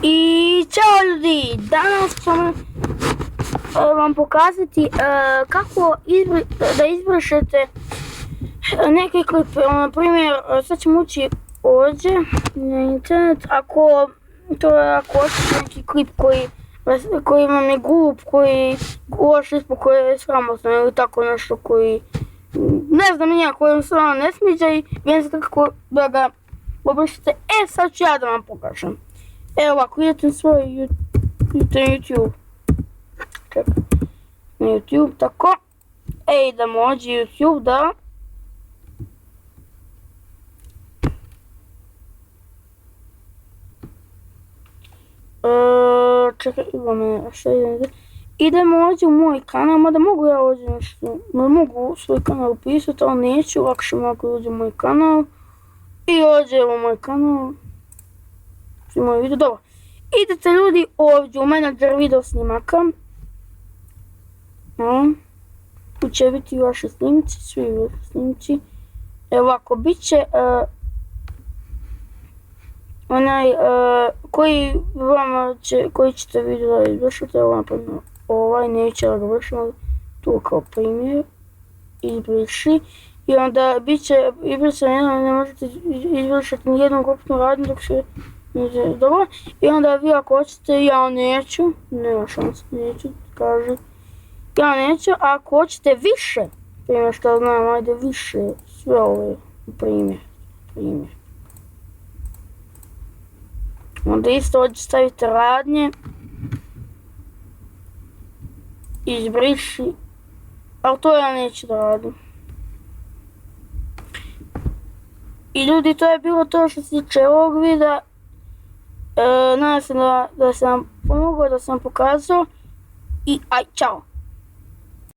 I čao ljudi, danas ćemo vam pokazati kako da izbrišete neki klip. Na primjer, sad ćemo ući ovdje na internet. Ako hoćete neki klip koji vam je glup, koji loš ispod, koji je sramotno ili tako nešto, koji ne znam nija, koji vam stvarno ne smiđa i vidite znate kako da ga obrišete. Sad ću ja da vam pokažem. Evo ovako, idete na svoj YouTube. Čekaj. Na YouTube, tako. Idemo ovdje YouTube, da. Čekaj, idemo ovdje u moj kanal, mada mogu ja ovdje nešto, mogu svoj kanal upisati, ali neću, lakše mogu ovdje u moj kanal. I ovdje u moj kanal. Moj video, dobro. Idete ljudi ovdje u menadžer video snimaka. Tu će biti vaši snimci, svi snimci. Evo ovako, bit će onaj koji ćete video da izvršite, ovaj neće da ga vršimo, tu kao primjer, izbriši. I onda bit će izbrisano, ne možete izvršiti nijednu grupnu radnju dok se dobro. I onda vi ako hoćete, ja neću, nema šanse, neću, kaže, ja neću, a ako hoćete više, primjer što znam, ajde više, sve ove, primjer. Onda isto ovdje stavite radnje, izbriši, ali to ja neću da radim. I ljudi, to je bilo to što se tiče ovog videa. Nadam se da sam vam pomogao, da sam vam pokazao i aj, čao!